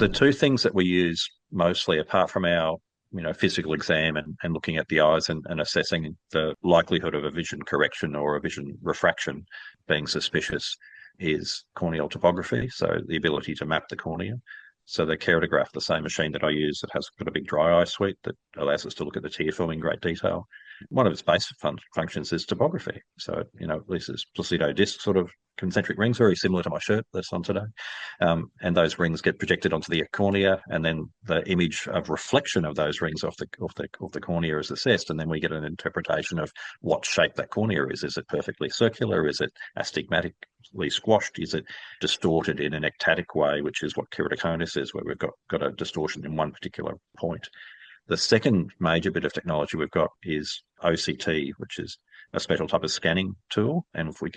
The two things that we use mostly, apart from our physical exam and looking at the eyes and assessing the likelihood of a vision correction or a vision refraction being suspicious, is corneal topography, so the ability to map the cornea. So the keratograph, the same machine that I use, that has got a big dry eye suite that allows us to look at the tear film in great detail. One of its basic functions is topography. So, this is Placido disc sort of concentric rings, very similar to my shirt that's on today. And those rings get projected onto the cornea, and then the image of reflection of those rings off the cornea is assessed, and then we get an interpretation of what shape that cornea is. Is it perfectly circular? Is it astigmatically squashed? Is it distorted in an ectatic way, which is what keratoconus is, where we've got a distortion in one particular point. The second major bit of technology we've got is OCT, which is a special type of scanning tool. And if we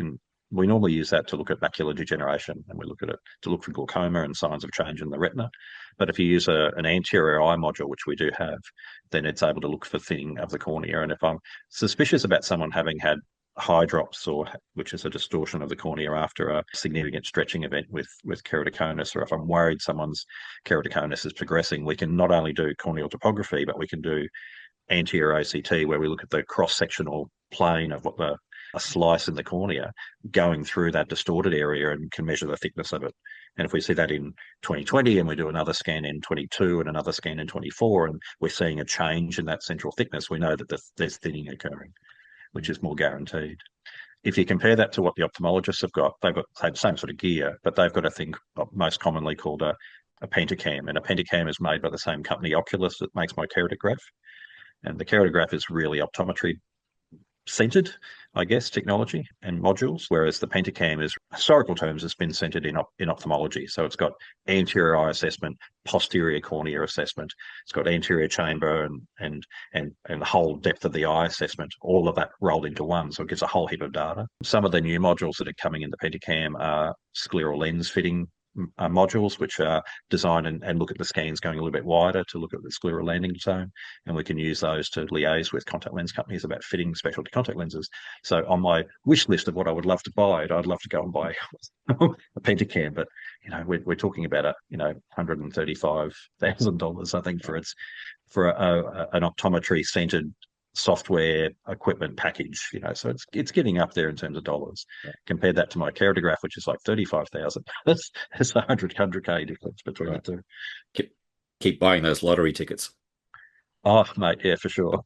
normally use that to look at macular degeneration, and we look at it to look for glaucoma and signs of change in the retina. But if you use an anterior eye module, which we do have, then it's able to look for thinning of the cornea. And if I'm suspicious about someone having had hydrops, which is a distortion of the cornea after a significant stretching event with keratoconus, or if I'm worried someone's keratoconus is progressing, we can not only do corneal topography, but we can do anterior OCT, where we look at the cross-sectional plane of a slice in the cornea going through that distorted area, and can measure the thickness of it. And if we see that in 2020 and we do another scan in 22 and another scan in 24, and we're seeing a change in that central thickness, we know that there's thinning occurring, which is more guaranteed. If you compare that to what the ophthalmologists have got, they've got the same sort of gear, but they've got a thing most commonly called a pentacam. And a pentacam is made by the same company, Oculus, that makes my keratograph. And the keratograph is really optometry centered, I guess, technology and modules, whereas the pentacam is, historical terms, has been centered in ophthalmology. So it's got anterior eye assessment, posterior cornea assessment, it's got anterior chamber and the whole depth of the eye assessment, all of that rolled into one. So it gives a whole heap of data. Some of the new modules that are coming in the pentacam are scleral lens fitting modules, which are designed and look at the scans going a little bit wider to look at the scleral landing zone, and we can use those to liaise with contact lens companies about fitting specialty contact lenses. So on my wish list of what I would love to buy, I'd love to go and buy a pentacam, but we're talking about $135,000, I think, for an optometry centered software equipment package, so it's getting up there in terms of dollars. Yeah. Compare that to my keratograph, which is like 35,000. That's 100K difference between the two. Keep buying those lottery tickets. Oh, mate, yeah, for sure.